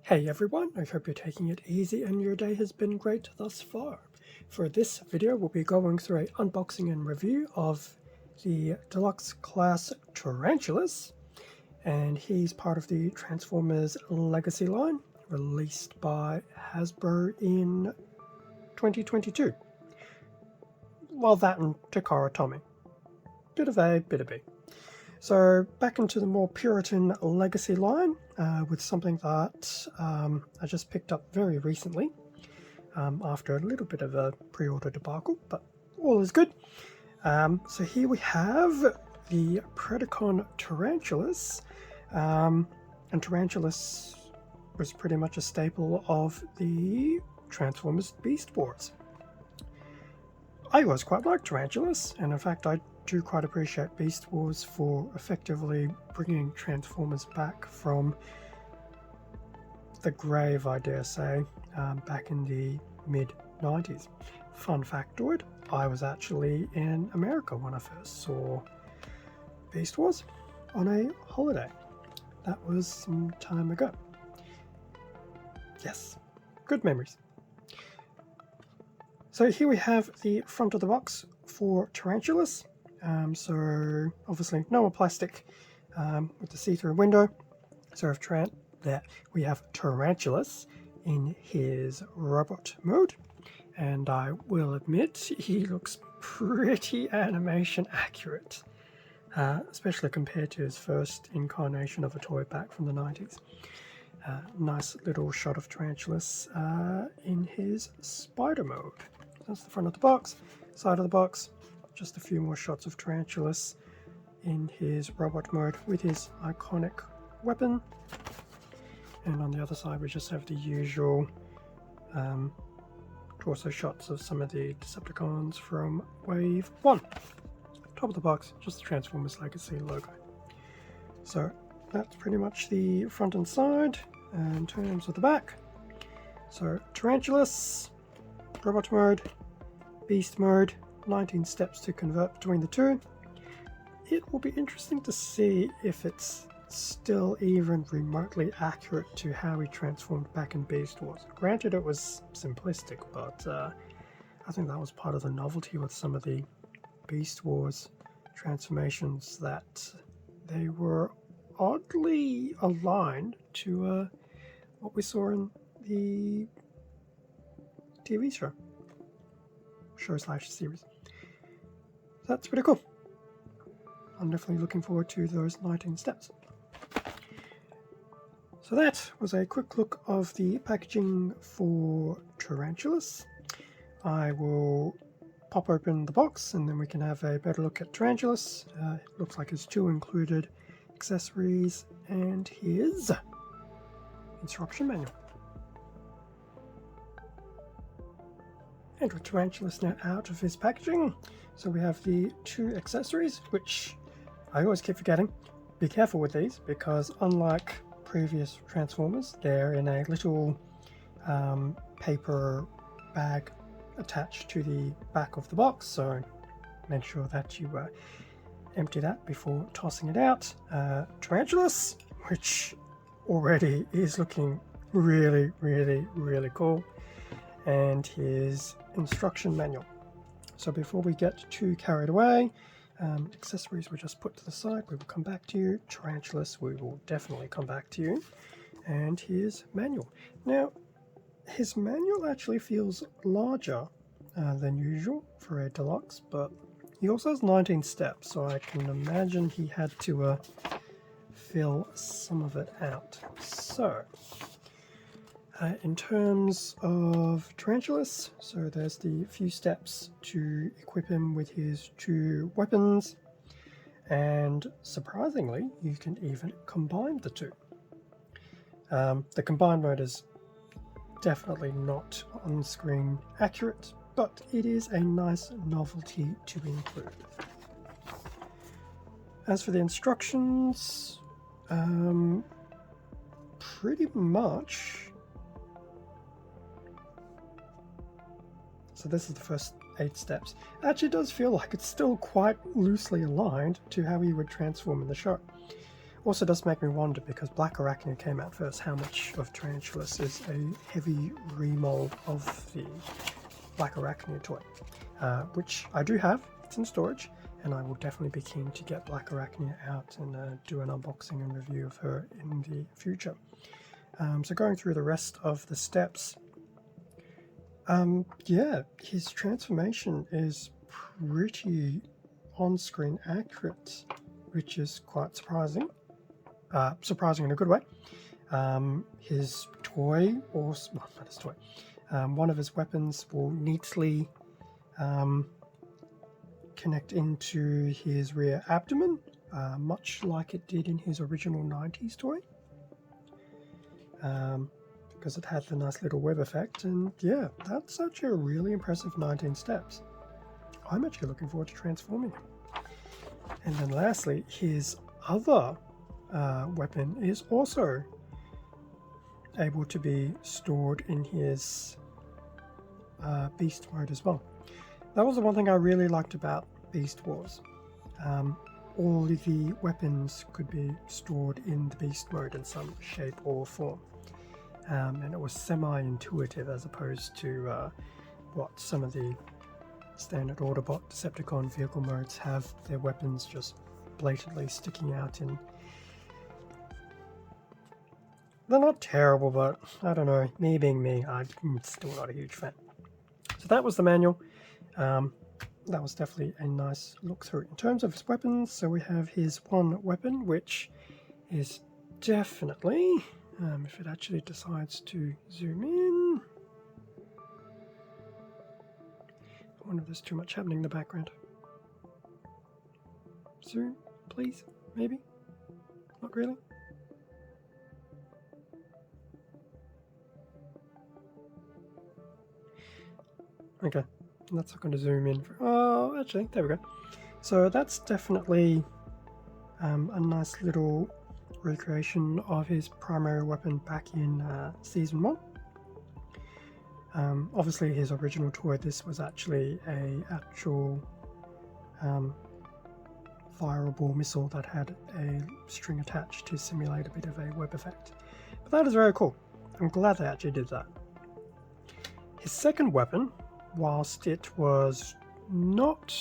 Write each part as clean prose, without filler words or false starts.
Hey everyone, I hope you're taking it easy and your day has been great thus far. For this video, we'll be going through an unboxing and review of the Deluxe class Tarantulas, and he's part of the Transformers Legacy line, released by Hasbro in 2022. Well, that and Takara Tomy. Bit of A, bit of B. So back into the more Puritan Legacy line with something that I just picked up very recently after a little bit of a pre-order debacle, but all is good. So here we have the Predacon Tarantulas, and Tarantulas was pretty much a staple of the Transformers Beast Wars. I always quite like Tarantulas, and in fact I do quite appreciate Beast Wars for effectively bringing Transformers back from the grave, I dare say, back in the mid-90s. Fun factoid, I was actually in America when I first saw Beast Wars on a holiday. That was some time ago. Yes, good memories. So here we have the front of the box for Tarantulas. So obviously no more plastic with the see-through window. So we have Tarantulas in his robot mode, and I will admit he looks pretty animation accurate, especially compared to his first incarnation of a toy back from the 90s. Nice little shot of Tarantulas in his spider mode. That's the front of the box. Side of the box, just a few more shots of Tarantulas in his robot mode with his iconic weapon. And on the other side we just have the usual torso shots of some of the Decepticons from Wave 1. Top of the box, just the Transformers Legacy logo. So that's pretty much the front and side. And in terms of the back, so Tarantulas, robot mode, beast mode, 19 steps to convert between the two. It will be interesting to see if it's still even remotely accurate to how he transformed back in Beast Wars. Granted, it was simplistic, but I think that was part of the novelty with some of the Beast Wars transformations, that they were oddly aligned to what we saw in the TV show/series. That's pretty cool. I'm definitely looking forward to those 19 steps. So that was a quick look of the packaging for Tarantulas. I will pop open the box and then we can have a better look at Tarantulas. It looks like it's 2 included accessories and his instruction manual. And with Tarantulas now out of his packaging, so we have the 2 accessories, which I always keep forgetting. Be careful with these, because unlike previous Transformers, they're in a little paper bag attached to the back of the box, so make sure that you empty that before tossing it out. Tarantulas, which already is looking really, really, really cool, and his instruction manual. So before we get too carried away, accessories we just put to the side. We will come back to you. Tarantulas, we will definitely come back to you. And his manual. Now, his manual actually feels larger than usual for a deluxe, but he also has 19 steps, so I can imagine he had to fill some of it out. So, in terms of Tarantulas, so there's the few steps to equip him with his 2 weapons, and surprisingly, you can even combine the 2. The combined mode is definitely not on-screen accurate, but it is a nice novelty to include. As for the instructions, pretty much. So this is the first 8 steps. It actually does feel like it's still quite loosely aligned to how he would transform in the show. Also does make me wonder, because Black Arachnia came out first, how much of Tarantulas is a heavy remold of the Black Arachnia toy, which I do have. It's in storage, and I will definitely be keen to get Black Arachnia out and do an unboxing and review of her in the future. So going through the rest of the steps, yeah, his transformation is pretty on-screen accurate, which is quite surprising. Surprising in a good way. His toy, or well, not his toy, one of his weapons will neatly connect into his rear abdomen, much like it did in his original 90s toy, because it had the nice little web effect. And yeah, that's actually a really impressive 19 steps. I'm actually looking forward to transforming him. And then lastly, his other weapon is also able to be stored in his beast mode as well. That was the one thing I really liked about Beast Wars. All of the weapons could be stored in the beast mode in some shape or form, and it was semi-intuitive as opposed to what some of the standard Autobot Decepticon vehicle modes have their weapons just blatantly sticking out in. They're not terrible, but I don't know, me being me, I'm still not a huge fan. So that was the manual. That was definitely a nice look through. In terms of his weapons, so we have his one weapon, which is definitely, if it actually decides to zoom in, I wonder if there's too much happening in the background. Zoom, please, maybe? Not really? Okay, that's not going to zoom in. Oh, actually, there we go. So that's definitely a nice little recreation of his primary weapon back in Season 1. Obviously, his original toy, this was actually a actual fireable missile that had a string attached to simulate a bit of a web effect. But that is very cool. I'm glad they actually did that. His second weapon, whilst it was not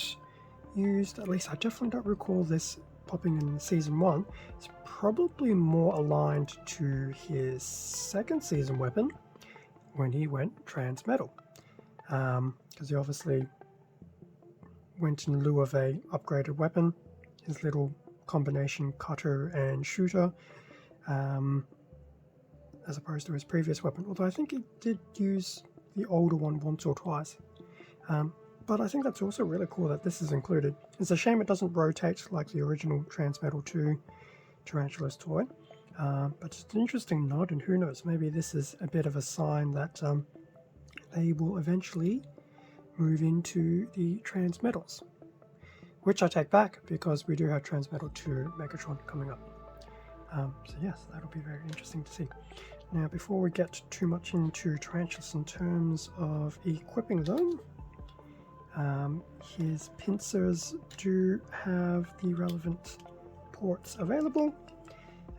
used, at least I definitely don't recall this popping in Season 1, it's probably more aligned to his second season weapon when he went transmetal, because he obviously went in lieu of a upgraded weapon, his little combination cutter and shooter, as opposed to his previous weapon, although I think he did use the older one once or twice. But I think that's also really cool that this is included. It's a shame it doesn't rotate like the original Transmetal 2 Tarantulas toy, but it's an interesting nod, and who knows, maybe this is a bit of a sign that they will eventually move into the Transmetals, which I take back because we do have Transmetal 2 Megatron coming up. So yes, that'll be very interesting to see. Now, before we get too much into Tarantulas in terms of equipping them, his pincers do have the relevant ports available,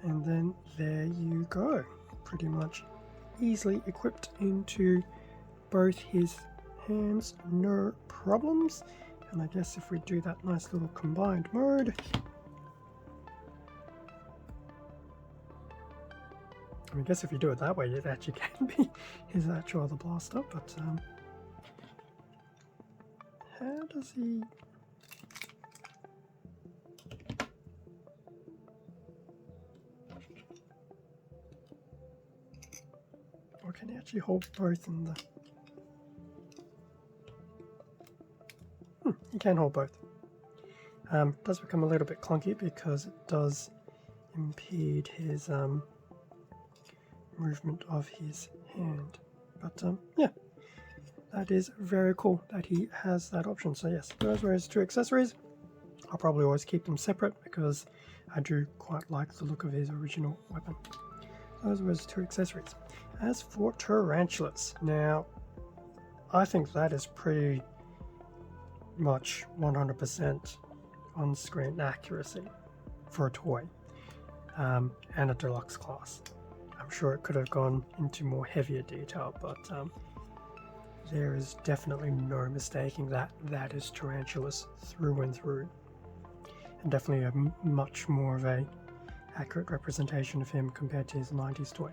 and then there you go, pretty much easily equipped into both his hands, no problems. And I guess if we do that nice little combined mode, I guess if you do it that way, it actually can be his actual other blaster, but how does he... Or can he actually hold both in the... He can hold both. It does become a little bit clunky because it does impede his movement of his hand. But yeah, that is very cool that he has that option. So yes, those were his two accessories. I'll probably always keep them separate because I do quite like the look of his original weapon. Those were his two accessories. As for Tarantulas, now I think that is pretty much 100% on-screen accuracy for a toy. and a deluxe class. I'm sure it could have gone into more heavier detail, but there is definitely no mistaking that that is Tarantulas through and through, and definitely a much more of a accurate representation of him compared to his 90s toy.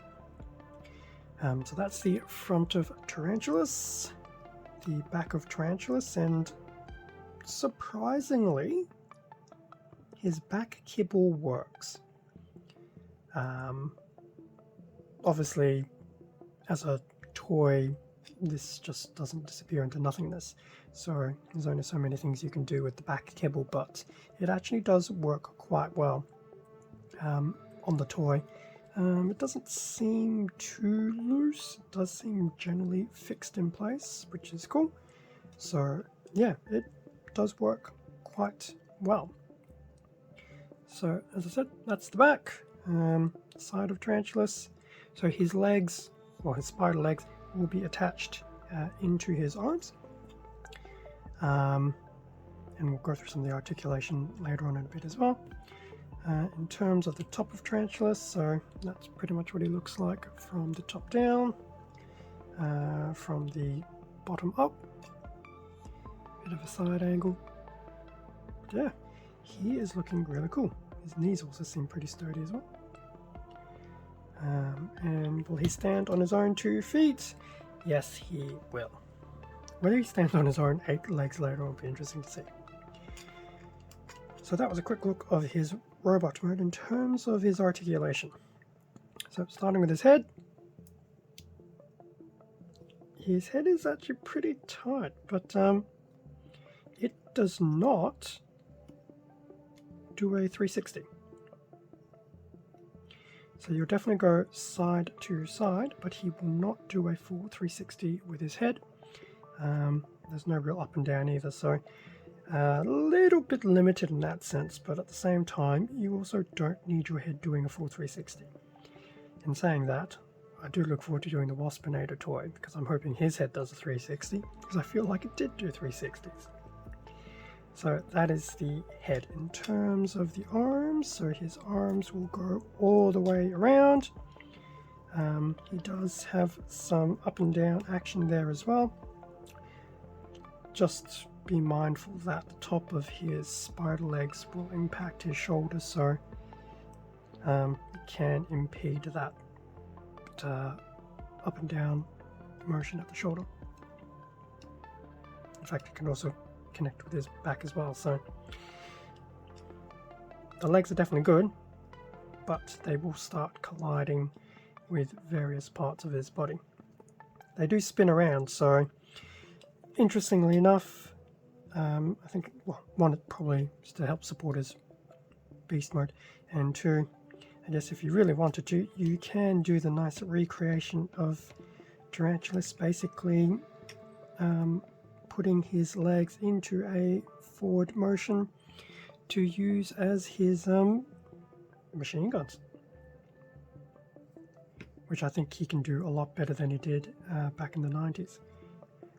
So that's the front of Tarantulas, the back of Tarantulas, and surprisingly, his back kibble works. Obviously, as a toy, this just doesn't disappear into nothingness, so there's only so many things you can do with the back kibble, but it actually does work quite well on the toy. It doesn't seem too loose, it does seem generally fixed in place, which is cool. So yeah, it does work quite well. So as I said, that's the back side of Tarantulas. So his legs, or his spider legs, will be attached into his arms. And we'll go through some of the articulation later on in a bit as well. In terms of the top of Tarantulas, so that's pretty much what he looks like from the top down, from the bottom up. Bit of a side angle. But yeah, he is looking really cool. His knees also seem pretty sturdy as well. And will he stand on his own 2 feet? Yes, he will. Whether he stands on his own 8 legs later will be interesting to see. So that was a quick look of his robot mode in terms of his articulation. So starting with his head. His head is actually pretty tight, but it does not do a 360. So you'll definitely go side to side, but he will not do a full 360 with his head. There's no real up and down either, so a little bit limited in that sense, but at the same time, you also don't need your head doing a full 360. In saying that, I do look forward to doing the Waspinator toy, because I'm hoping his head does a 360, because I feel like it did do 360s. So that is the head. In terms of the arms, so his arms will go all the way around. He does have some up and down action there as well. Just be mindful that the top of his spider legs will impact his shoulders, so it can impede that up and down motion at the shoulder. In fact, it can also connect with his back as well, so the legs are definitely good, but they will start colliding with various parts of his body. They do spin around, so interestingly enough, I think, well, one, probably just to help support his beast mode, and 2, I guess if you really wanted to, you can do the nice recreation of Tarantulas, basically putting his legs into a forward motion to use as his machine guns, which I think he can do a lot better than he did back in the 90s.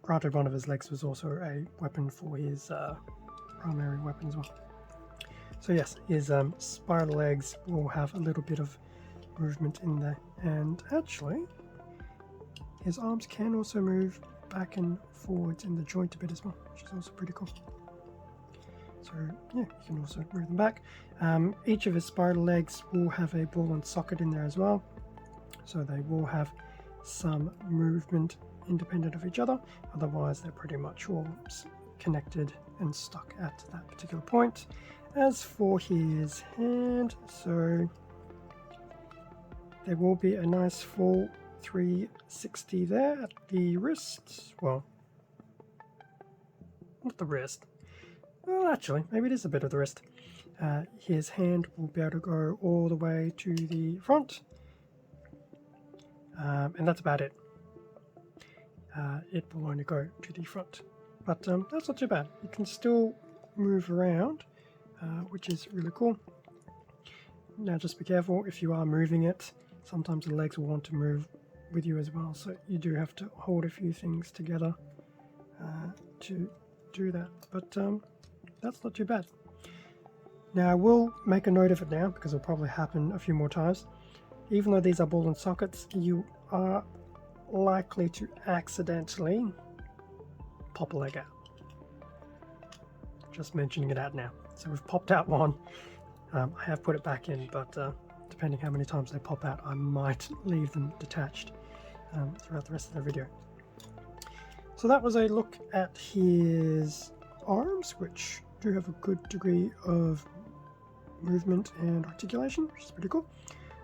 Granted, one of his legs was also a weapon for his primary weapon as well. So yes, his spider legs will have a little bit of movement in there, and actually his arms can also move back and forwards in the joint a bit as well, which is also pretty cool. So yeah, you can also move them back. Each of his spider legs will have a ball and socket in there as well, so they will have some movement independent of each other. Otherwise, they're pretty much all connected and stuck at that particular point. As for his hand, so there will be a nice full 360 there at the wrist. Well, not the wrist. Well, actually, maybe it is a bit of the wrist. His hand will be able to go all the way to the front. And that's about it. It will only go to the front. But that's not too bad. You can still move around, which is really cool. Now just be careful if you are moving it. Sometimes the legs will want to move with you as well, so you do have to hold a few things together to do that, but that's not too bad. Now I will make a note of it now because it'll probably happen a few more times. Even though these are ball and sockets, you are likely to accidentally pop a leg out. Just mentioning it out now. So we've popped out one. I have put it back in, but depending how many times they pop out, I might leave them detached throughout the rest of the video. So that was a look at his arms, which do have a good degree of movement and articulation, which is pretty cool.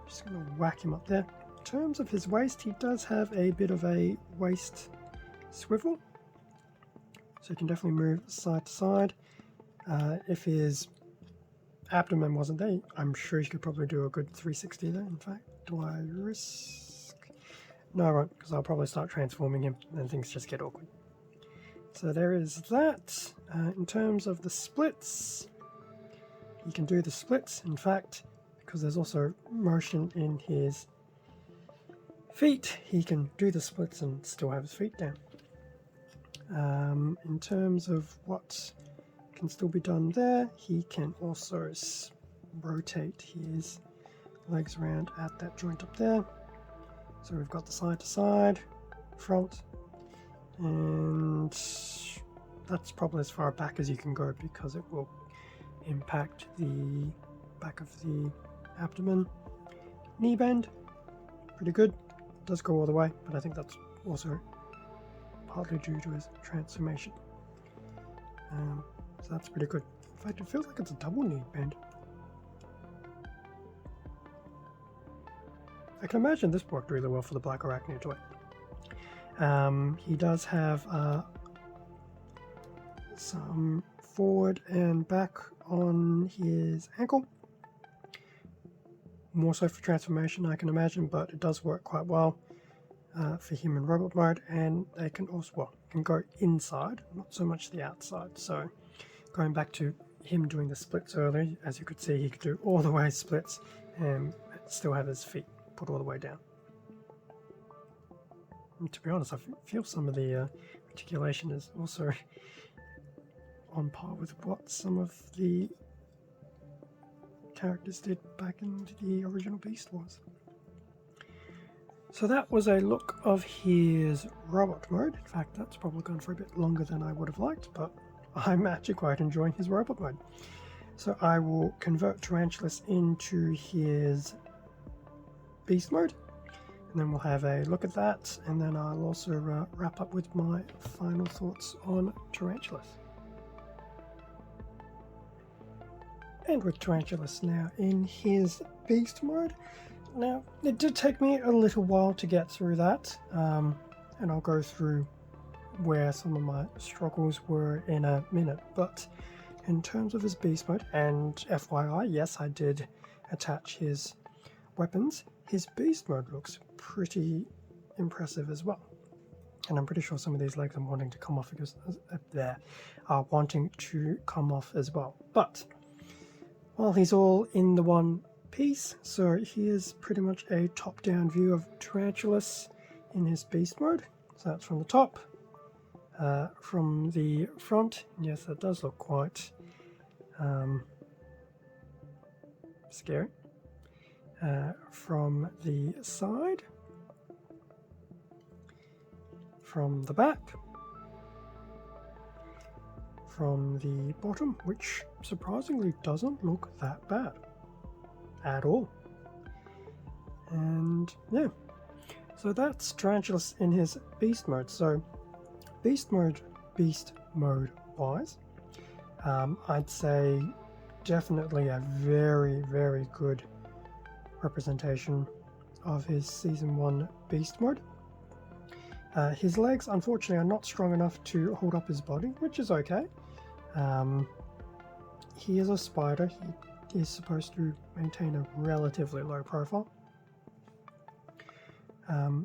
Just going to whack him up there. In terms of his waist, he does have a bit of a waist swivel, so you can definitely move side to side. If his abdomen wasn't there, I'm sure you could probably do a good 360 there. In fact, do I risk? No, I won't, because I'll probably start transforming him and things just get awkward. So there is that. In terms of the splits, he can do the splits. In fact, because there's also motion in his feet, he can do the splits and still have his feet down. In terms of what can still be done there, he can also rotate his legs around at that joint up there. So we've got the side to side, front, and that's probably as far back as you can go because it will impact the back of the abdomen. Knee bend, pretty good. Does go all the way, but I think that's also partly due to his transformation. So that's pretty good. In fact, it feels like it's a double knee bend. I can imagine this worked really well for the Black Arachnia toy. He does have some forward and back on his ankle. More so for transformation, I can imagine, but it does work quite well for him in robot mode, and they can also, well, can go inside, not so much the outside. So going back to him doing the splits earlier, as you could see, he could do all the way splits and still have his feet put all the way down. And to be honest, I feel some of the articulation is also on par with what some of the characters did back in the original Beast Wars. So that was a look of his robot mode. In fact, that's probably gone for a bit longer than I would have liked, but I'm actually quite enjoying his robot mode. So I will convert Tarantulas into his Beast mode, and then we'll have a look at that, and then I'll also wrap up with my final thoughts on Tarantulas. And with Tarantulas now in his Beast mode. Now, it did take me a little while to get through that, and I'll go through where some of my struggles were in a minute, but in terms of his Beast mode, and FYI, yes, I did attach his weapons, his Beast mode looks pretty impressive as well. And I'm pretty sure some of these legs are wanting to come off because are wanting to come off as well. But well, he's all in the one piece, so here's pretty much a top-down view of Tarantulas in his Beast mode. So that's from the top, from the front. Yes, that does look quite scary. From the side, from the back, from the bottom, which surprisingly doesn't look that bad at all. And yeah, so that's Tarantulas in his Beast mode. So Beast mode wise, I'd say definitely a very, very good representation of his Season 1 Beast mode. His legs, unfortunately, are not strong enough to hold up his body, which is okay. He is a spider. He is supposed to maintain a relatively low profile.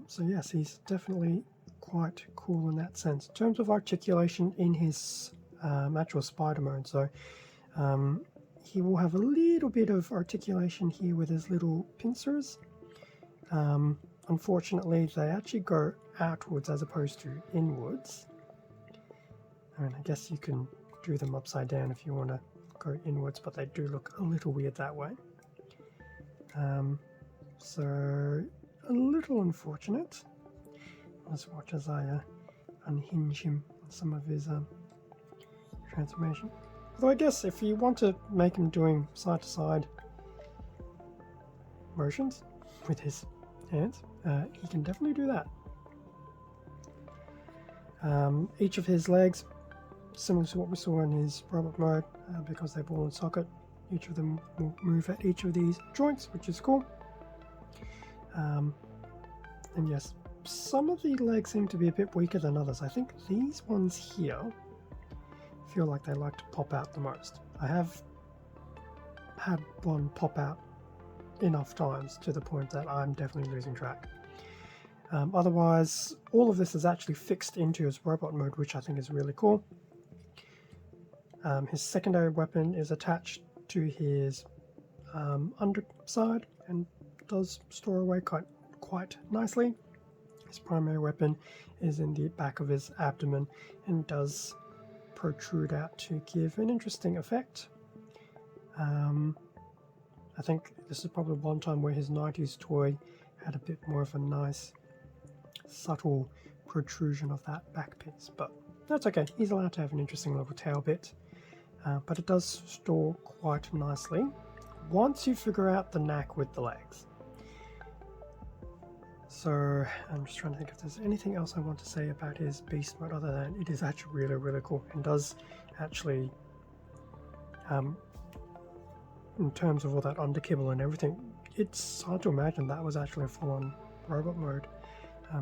So yes, he's definitely quite cool in that sense. In terms of articulation in his actual spider mode, so he will have a little bit of articulation here with his little pincers. Unfortunately, they actually go outwards as opposed to inwards. I mean, I guess you can do them upside down if you want to go inwards, but they do look a little weird that way. So a little unfortunate. Let's watch as I unhinge him on some of his transformation. Although I guess if you want to make him doing side to side motions with his hands, he can definitely do that. Each of his legs, similar to what we saw in his robot mode, because they're ball and socket, each of them will move at each of these joints, which is cool. And yes, some of the legs seem to be a bit weaker than others. I think these ones here feel like they like to pop out the most. I have had one pop out enough times to the point that I'm definitely losing track. Otherwise, all of this is actually fixed into his robot mode, which I think is really cool. His secondary weapon is attached to his underside and does store away quite nicely. His primary weapon is in the back of his abdomen and does protrude out to give an interesting effect. I think this is probably one time where his 90s toy had a bit more of a nice subtle protrusion of that back piece, but that's okay. He's allowed to have an interesting little tail bit, but it does store quite nicely once you figure out the knack with the legs. So I'm just trying to think if there's anything else I want to say about his beast mode other than it is actually really cool and does actually, in terms of all that underkibble and everything, it's hard to imagine that was actually a full-on robot mode.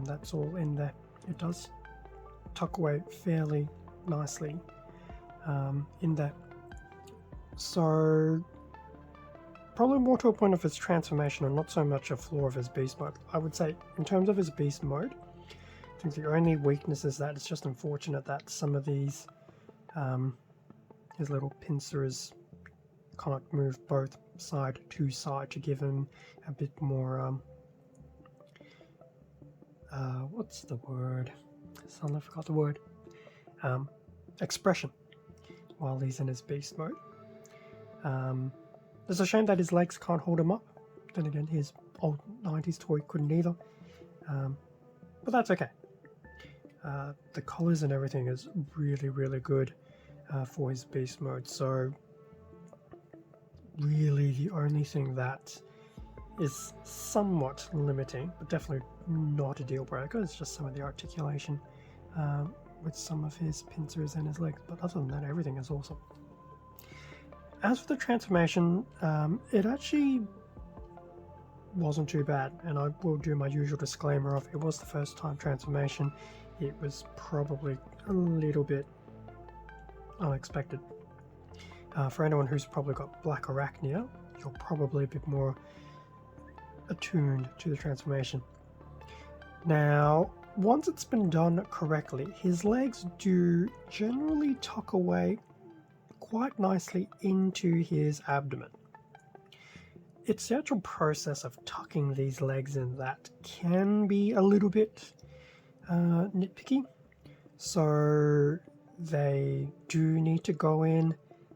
That's all in there. It does tuck away fairly nicely in there. So probably more to a point of his transformation and not so much a flaw of his beast mode. I would say in terms of his beast mode, I think the only weakness is that it's just unfortunate that some of these his little pincers can't move both side to side to give him a bit more what's the word? Suddenly forgot the word. Expression while he's in his beast mode. It's a shame that his legs can't hold him up. Then again, his old 90s toy couldn't either. But that's okay. The colors and everything is really good for his beast mode. So really the only thing that is somewhat limiting, but definitely not a deal breaker, is just some of the articulation with some of his pincers and his legs. But other than that, everything is awesome. As for the transformation, it actually wasn't too bad, and I will do my usual disclaimer of it was the first time transformation. It was probably a little bit unexpected. For anyone who's probably got black arachnia, you're probably a bit more attuned to the transformation. Now, once it's been done correctly, his legs do generally tuck away quite nicely into his abdomen. It's the actual process of tucking these legs in that can be a little bit nitpicky. So they do need to go in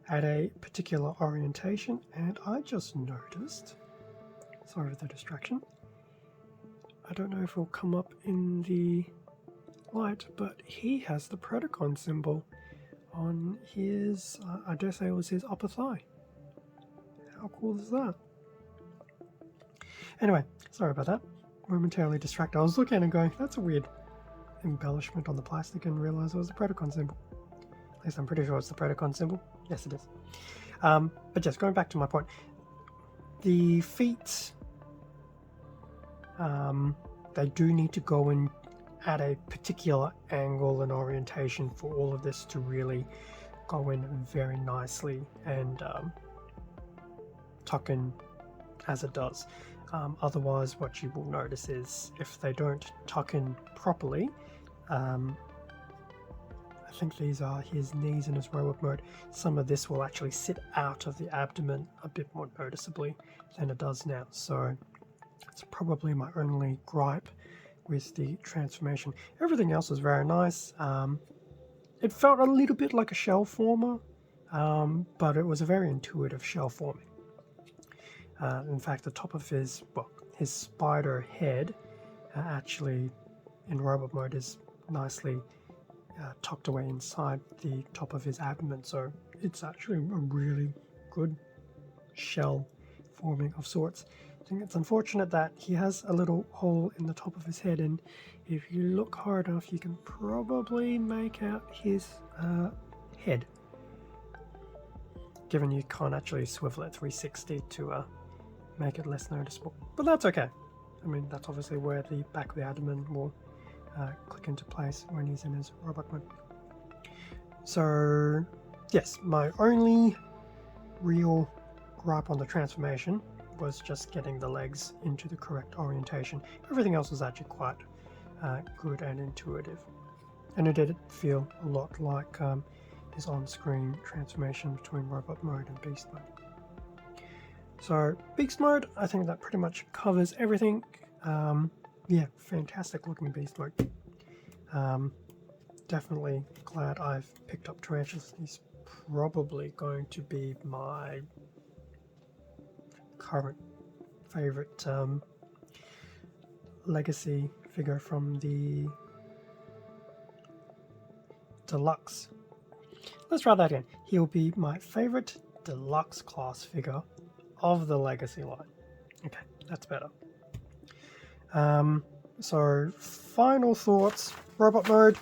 at a particular orientation, and I just noticed, sorry for the distraction, I don't know if it'll come up in the light, but he has the Predacon symbol on his, I dare say it was his upper thigh. How cool is that? Anyway, sorry about that. Momentarily distracted. I was looking and going, that's a weird embellishment on the plastic, and realised it was the Predacon symbol. At least I'm pretty sure it's the Predacon symbol. Yes, it is. But yes, going back to my point. The feet, they do need to go in at a particular angle and orientation for all of this to really go in very nicely and tuck in as it does. Otherwise, what you will notice is if they don't tuck in properly, I think these are his knees in his robot mode, some of this will actually sit out of the abdomen a bit more noticeably than it does now. So it's probably my only gripe with the transformation. Everything else is very nice. It felt a little bit like a shell former but it was a very intuitive shell forming. In fact, the top of his spider head actually in robot mode is nicely tucked away inside the top of his abdomen, so it's actually a really good shell forming of sorts. I think it's unfortunate that he has a little hole in the top of his head, and if you look hard enough you can probably make out his head, given you can't actually swivel it 360 to make it less noticeable, but that's okay. I mean, that's obviously where the back of the abdomen will click into place when he's in his robot mode. So yes, my only real gripe on the transformation was just getting the legs into the correct orientation. Everything else was actually quite good and intuitive, and it did feel a lot like his on-screen transformation between robot mode and beast mode. So beast mode, I think that pretty much covers everything. Yeah, fantastic looking beast mode. Definitely glad I've picked up Tarantulas. He's probably going to be my current favorite legacy figure from the Deluxe. Let's try that again. He'll be my favorite Deluxe class figure of the legacy line. Okay, that's better. So final thoughts. Robot mode.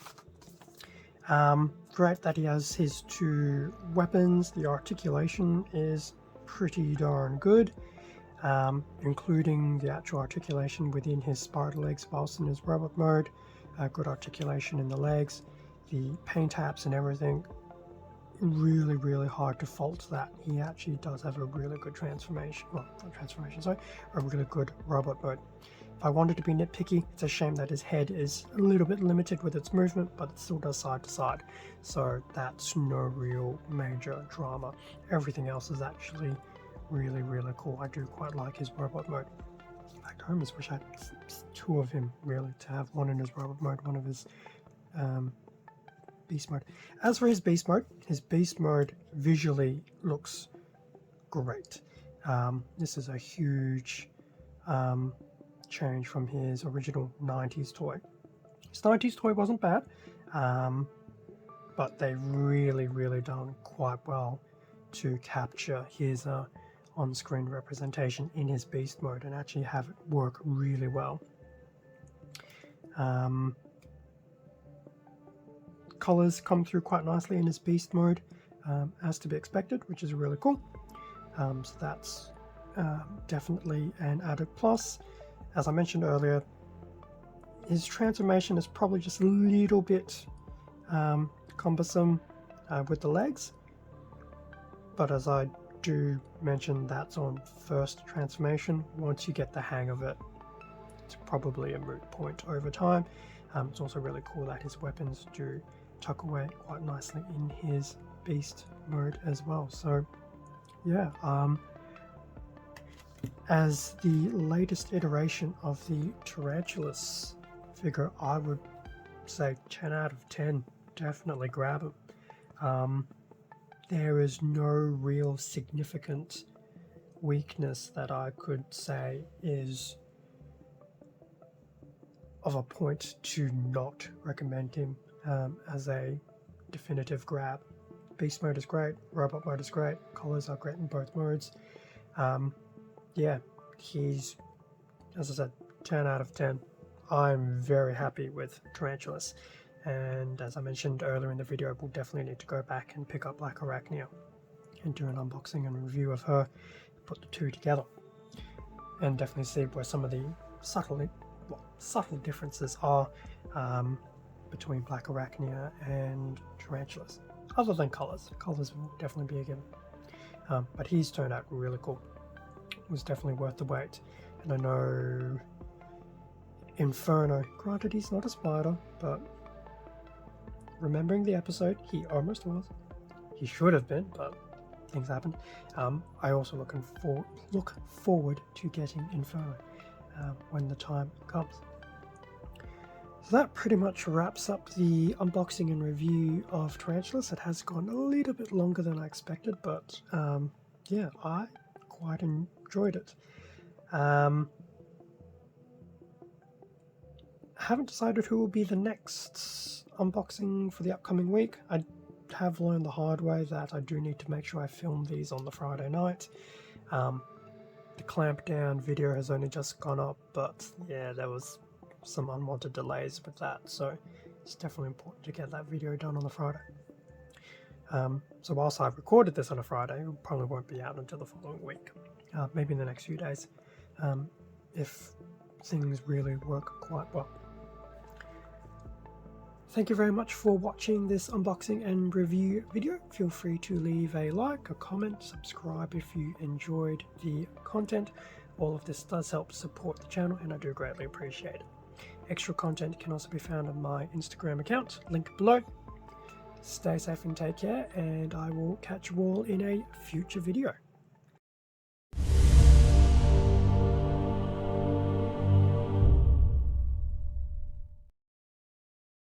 Great that he has his two weapons. The articulation is pretty darn good, including the actual articulation within his spider legs whilst in his robot mode. Good articulation in the legs. The paint apps and everything, really hard to fault that. He actually does have a really good transformation, well, not transformation, sorry, a really good robot mode. If I wanted to be nitpicky, it's a shame that his head is a little bit limited with its movement, but it still does side to side, so that's no real major drama. Everything else is actually really cool. I do quite like his robot mode. In fact, I almost wish I had two of him, really, to have one in his robot mode, one of his beast mode. As for his beast mode visually looks great. This is a huge change from his original 90s toy. His 90s toy wasn't bad, but they've really done quite well to capture his on-screen representation in his beast mode and actually have it work really well. Colors come through quite nicely in his beast mode, as to be expected, which is really cool. So that's definitely an added plus. As I mentioned earlier, his transformation is probably just a little bit cumbersome with the legs, but as I do mention, that's on first transformation. Once you get the hang of it, it's probably a moot point over time. It's also really cool that his weapons do tuck away quite nicely in his beast mode as well. So yeah, as the latest iteration of the Tarantulas figure, I would say 10 out of 10. Definitely grab him. There is no real significant weakness that I could say is of a point to not recommend him as a definitive grab. Beast mode is great, robot mode is great, colors are great in both modes. Yeah, he's, as I said, 10 out of 10. I'm very happy with Tarantulas, and as I mentioned earlier in the video, we'll definitely need to go back and pick up Black Arachnia and do an unboxing and review of her, put the two together, and definitely see where some of the subtle differences are between Black Arachnia and Tarantulas, other than colors. Colors will definitely be a given, but he's turned out really cool. It was definitely worth the wait. And I know Inferno, granted he's not a spider, but remembering the episode, he almost was. He should have been, but things happened. I also look forward to getting Inferno when the time comes. So that pretty much wraps up the unboxing and review of Tarantulas. It has gone a little bit longer than I expected, but yeah, I quite enjoyed it. I haven't decided who will be the next unboxing for the upcoming week. I have learned the hard way that I do need to make sure I film these on the Friday night. The clamp down video has only just gone up, but yeah, there was some unwanted delays with that, so it's definitely important to get that video done on the Friday. So whilst I've recorded this on a Friday, it probably won't be out until the following week, maybe in the next few days, if things really work quite well. Thank you very much for watching this unboxing and review video. Feel free to leave a like, a comment, subscribe if you enjoyed the content. All of this does help support the channel and I do greatly appreciate it. Extra content can also be found on my Instagram account, link below. Stay safe and take care, and I will catch you all in a future video.